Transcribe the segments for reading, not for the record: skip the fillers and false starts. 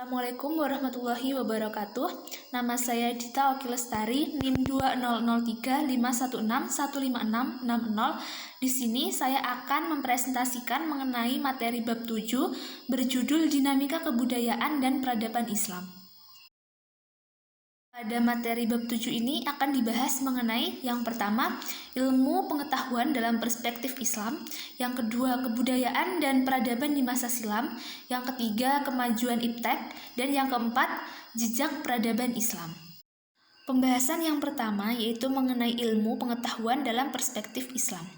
Assalamualaikum warahmatullahi wabarakatuh. Nama saya Dita Oki Lestari, NIM 200351615660. Di sini saya akan mempresentasikan mengenai materi bab 7 berjudul Dinamika Kebudayaan dan Peradaban Islam. Pada materi bab 7 ini akan dibahas mengenai yang pertama, ilmu pengetahuan dalam perspektif Islam, yang kedua, kebudayaan dan peradaban di masa silam, yang ketiga, kemajuan iptek, dan yang keempat, jejak peradaban Islam. Pembahasan yang pertama yaitu mengenai ilmu pengetahuan dalam perspektif Islam.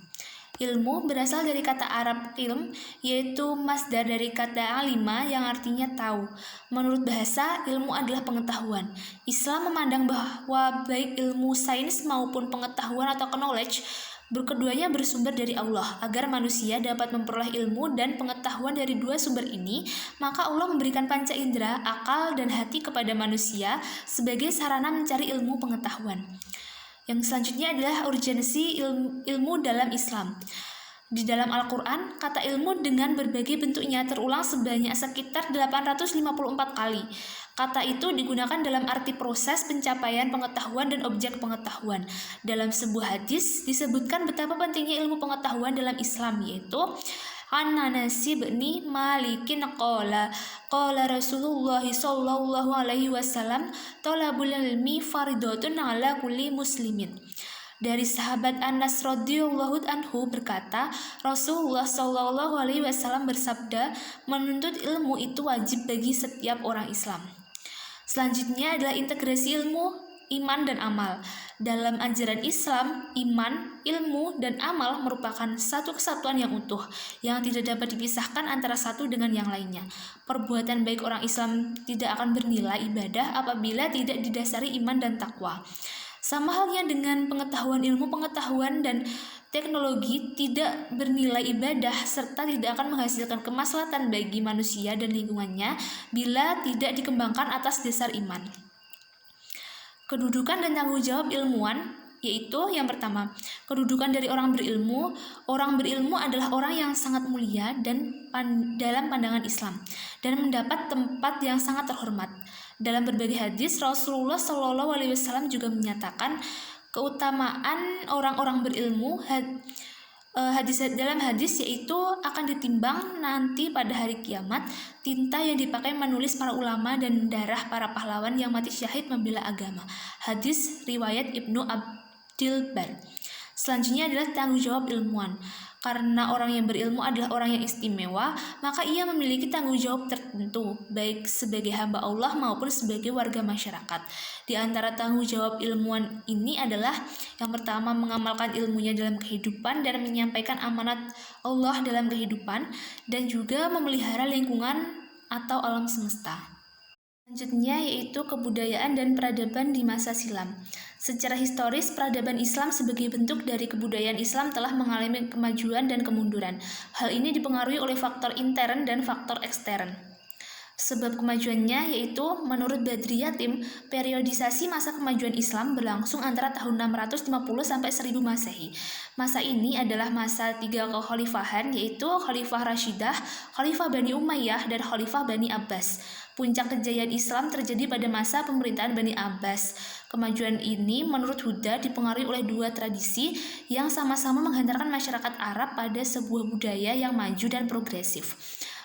Ilmu berasal dari kata Arab ilm, yaitu masdar dari kata alima yang artinya tahu. Menurut bahasa, ilmu adalah pengetahuan. Islam memandang bahwa baik ilmu sains maupun pengetahuan atau knowledge, keduanya bersumber dari Allah. Agar manusia dapat memperoleh ilmu dan pengetahuan dari dua sumber ini, maka Allah memberikan panca indera, akal, dan hati kepada manusia sebagai sarana mencari ilmu pengetahuan. Yang selanjutnya adalah urgensi ilmu dalam Islam. Di dalam Al-Quran, kata ilmu dengan berbagai bentuknya terulang sebanyak sekitar 854 kali. Kata itu digunakan dalam arti proses pencapaian pengetahuan dan objek pengetahuan. Dalam sebuah hadis disebutkan betapa pentingnya ilmu pengetahuan dalam Islam, yaitu An-Anas bin Malikin qala Rasulullah sallallahu alaihi wasallam talabul ilmi fardhatun ala kulli muslimin. Dari sahabat Anas radhiyallahu anhu berkata, Rasulullah sallallahu alaihi wasallam bersabda, menuntut ilmu itu wajib bagi setiap orang Islam. Selanjutnya adalah integrasi ilmu, iman, dan amal. Dalam ajaran Islam, iman, ilmu, dan amal merupakan satu kesatuan yang utuh, yang tidak dapat dipisahkan antara satu dengan yang lainnya. Perbuatan baik orang Islam tidak akan bernilai ibadah apabila tidak didasari iman dan takwa. Sama halnya dengan pengetahuan ilmu pengetahuan dan teknologi tidak bernilai ibadah serta tidak akan menghasilkan kemaslahatan bagi manusia dan lingkungannya bila tidak dikembangkan atas dasar iman. Kedudukan dan tanggung jawab ilmuwan, yaitu yang pertama, kedudukan dari orang berilmu. Orang berilmu adalah orang yang sangat mulia dan dalam pandangan Islam dan mendapat tempat yang sangat terhormat. Dalam berbagai hadis, Rasulullah Shallallahu Alaihi Wasallam juga menyatakan keutamaan orang-orang berilmu. Dalam hadis yaitu akan ditimbang nanti pada hari kiamat tinta yang dipakai menulis para ulama dan darah para pahlawan yang mati syahid membela agama. Hadis riwayat Ibnu Abdil Bar. Selanjutnya adalah tanggung jawab ilmuwan. Karena orang yang berilmu adalah orang yang istimewa, maka ia memiliki tanggung jawab tertentu, baik sebagai hamba Allah maupun sebagai warga masyarakat. Di antara tanggung jawab ilmuwan ini adalah yang pertama, mengamalkan ilmunya dalam kehidupan dan menyampaikan amanat Allah dalam kehidupan, dan juga memelihara lingkungan atau alam semesta. Selanjutnya yaitu kebudayaan dan peradaban di masa silam. Secara historis, peradaban Islam sebagai bentuk dari kebudayaan Islam telah mengalami kemajuan dan kemunduran. Hal ini dipengaruhi oleh faktor intern dan faktor ekstern. Sebab kemajuannya yaitu menurut Badri Yatim, periodisasi masa kemajuan Islam berlangsung antara tahun 650 sampai 1000 Masehi. Masa ini adalah masa 3 kekhalifahan, yaitu Khalifah Rashidah, Khalifah Bani Umayyah, dan Khalifah Bani Abbas. Puncak kejayaan Islam terjadi pada masa pemerintahan Bani Abbas. Kemajuan ini menurut Huda dipengaruhi oleh dua tradisi yang sama-sama menghantarkan masyarakat Arab pada sebuah budaya yang maju dan progresif.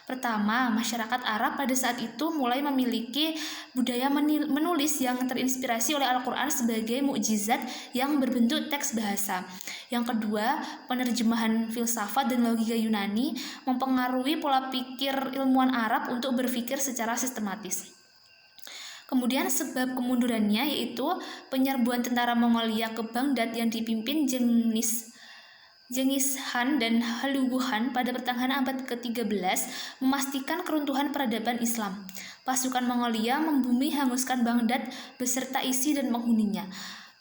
Pertama, masyarakat Arab pada saat itu mulai memiliki budaya menulis yang terinspirasi oleh Al-Quran sebagai mukjizat yang berbentuk teks bahasa. Yang kedua, penerjemahan filsafat dan logika Yunani mempengaruhi pola pikir ilmuwan Arab untuk berpikir secara sistematis. Kemudian sebab kemundurannya yaitu penyerbuan tentara Mongolia ke Baghdad yang dipimpin Genghis Khan dan Hulagu Khan pada pertengahan abad ke-13 memastikan keruntuhan peradaban Islam. Pasukan Mongolia membumi hanguskan Baghdad beserta isi dan penghuninya.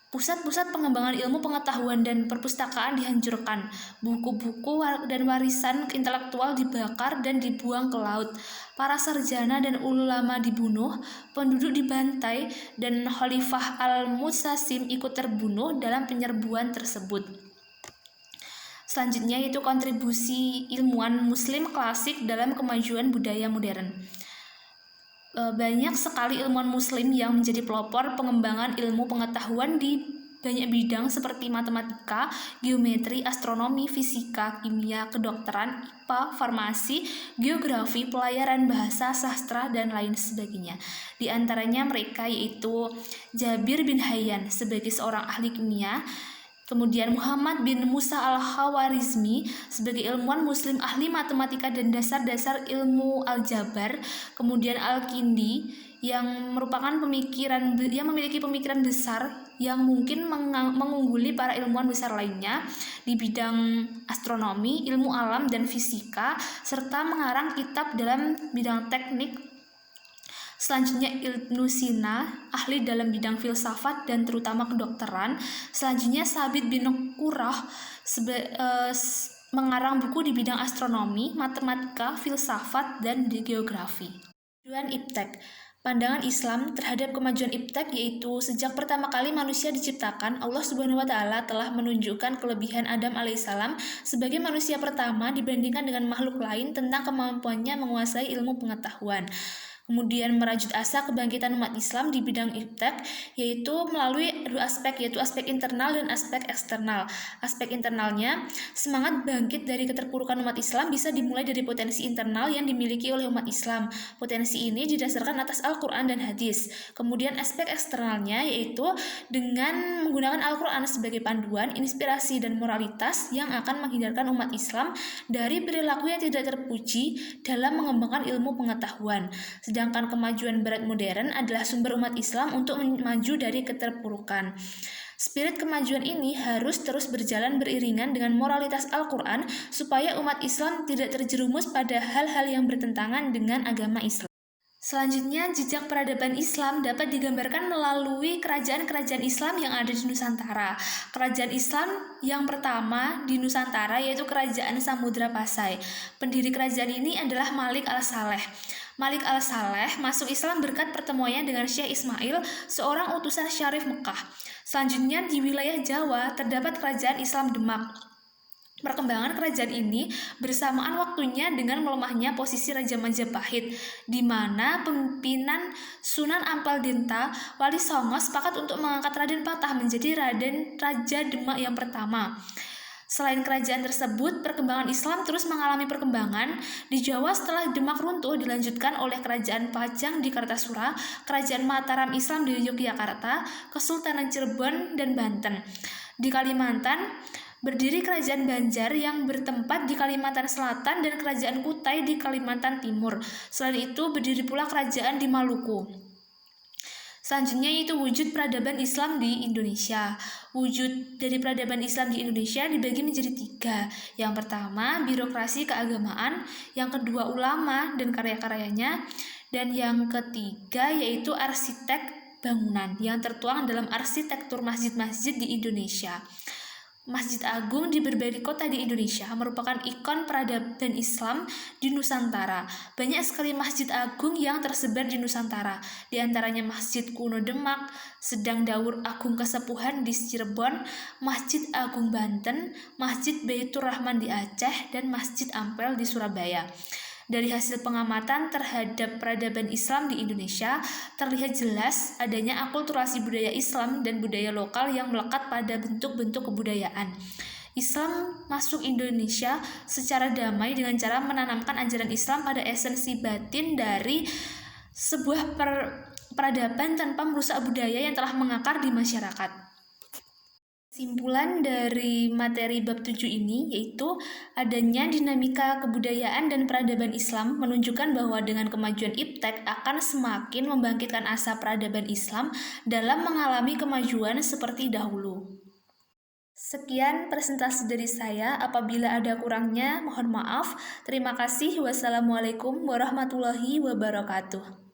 Pusat-pusat pengembangan ilmu pengetahuan dan perpustakaan dihancurkan, buku-buku dan warisan intelektual dibakar dan dibuang ke laut, para sarjana dan ulama dibunuh, penduduk dibantai, dan Khalifah Al-Mutasim ikut terbunuh dalam penyerbuan tersebut. Selanjutnya yaitu kontribusi ilmuwan muslim klasik dalam kemajuan budaya modern. banyak sekali ilmuwan muslim yang menjadi pelopor pengembangan ilmu pengetahuan di banyak bidang seperti matematika, geometri, astronomi, fisika, kimia, kedokteran, IPA, farmasi, geografi, pelayaran bahasa, sastra, dan lain sebagainya. Di antaranya mereka yaitu Jabir bin Hayyan sebagai seorang ahli kimia, kemudian Muhammad bin Musa al-Khawarizmi sebagai ilmuwan muslim ahli matematika dan dasar-dasar ilmu aljabar, kemudian Al-Kindi yang merupakan yang memiliki pemikiran besar yang mungkin mengungguli para ilmuwan besar lainnya di bidang astronomi, ilmu alam, dan fisika, serta mengarang kitab dalam bidang teknik. Selanjutnya Ibnu Sina, ahli dalam bidang filsafat dan terutama kedokteran. Selanjutnya Sabit bin Qurrah mengarang buku di bidang astronomi, matematika, filsafat, dan geografi. Tujuan Iptek. Pandangan Islam terhadap kemajuan iptek yaitu sejak pertama kali manusia diciptakan, Allah Subhanahu wa taala telah menunjukkan kelebihan Adam alaihissalam sebagai manusia pertama dibandingkan dengan makhluk lain tentang kemampuannya menguasai ilmu pengetahuan. Kemudian merajut asa kebangkitan umat Islam di bidang iptek yaitu melalui dua aspek, yaitu aspek internal dan aspek eksternal. Aspek internalnya, semangat bangkit dari keterpurukan umat Islam bisa dimulai dari potensi internal yang dimiliki oleh umat Islam. Potensi ini didasarkan atas Al-Quran dan hadis. Kemudian aspek eksternalnya yaitu dengan menggunakan Al-Quran sebagai panduan, inspirasi, dan moralitas yang akan menghindarkan umat Islam dari perilaku yang tidak terpuji dalam mengembangkan ilmu pengetahuan. Sedangkan kemajuan barat modern adalah sumber umat Islam untuk maju dari keterpurukan. Spirit kemajuan ini harus terus berjalan beriringan dengan moralitas Al-Quran supaya umat Islam tidak terjerumus pada hal-hal yang bertentangan dengan agama Islam. Selanjutnya, jejak peradaban Islam dapat digambarkan melalui kerajaan-kerajaan Islam yang ada di Nusantara. Kerajaan Islam yang pertama di Nusantara yaitu Kerajaan Samudra Pasai. Pendiri kerajaan ini adalah Malik al-Saleh. Malik al-Saleh masuk Islam berkat pertemuannya dengan Syekh Ismail, seorang utusan Syarif Mekah. Selanjutnya di wilayah Jawa terdapat kerajaan Islam Demak. Perkembangan kerajaan ini bersamaan waktunya dengan melemahnya posisi Raja Majapahit, di mana pimpinan Sunan Ampel Dinta, Wali Songo sepakat untuk mengangkat Raden Patah menjadi Raja Demak yang pertama. Selain kerajaan tersebut, perkembangan Islam terus mengalami perkembangan. Di Jawa setelah Demak runtuh dilanjutkan oleh Kerajaan Pajang di Kartasura, Kerajaan Mataram Islam di Yogyakarta, Kesultanan Cirebon dan Banten. Di Kalimantan, berdiri Kerajaan Banjar yang bertempat di Kalimantan Selatan dan Kerajaan Kutai di Kalimantan Timur. Selain itu, berdiri pula kerajaan di Maluku. Selanjutnya yaitu wujud peradaban Islam di Indonesia. Wujud dari peradaban Islam di Indonesia dibagi menjadi 3. Yang pertama, birokrasi keagamaan. Yang kedua, ulama dan karya-karyanya. Dan yang ketiga yaitu arsitek bangunan yang tertuang dalam arsitektur masjid-masjid di Indonesia. Masjid Agung di berbagai kota di Indonesia merupakan ikon peradaban Islam di Nusantara. Banyak sekali masjid agung yang tersebar di Nusantara, di antaranya Masjid Kuno Demak, Sedang Daur Agung Kesepuhan di Cirebon, Masjid Agung Banten, Masjid Baitur Rahman di Aceh, dan Masjid Ampel di Surabaya. Dari hasil pengamatan terhadap peradaban Islam di Indonesia, terlihat jelas adanya akulturasi budaya Islam dan budaya lokal yang melekat pada bentuk-bentuk kebudayaan. Islam masuk Indonesia secara damai dengan cara menanamkan ajaran Islam pada esensi batin dari sebuah peradaban tanpa merusak budaya yang telah mengakar di masyarakat. Kesimpulan dari materi bab 7 ini yaitu adanya dinamika kebudayaan dan peradaban Islam menunjukkan bahwa dengan kemajuan iptek akan semakin membangkitkan asa peradaban Islam dalam mengalami kemajuan seperti dahulu. Sekian presentasi dari saya, apabila ada kurangnya mohon maaf. Terima kasih. Wassalamualaikum warahmatullahi wabarakatuh.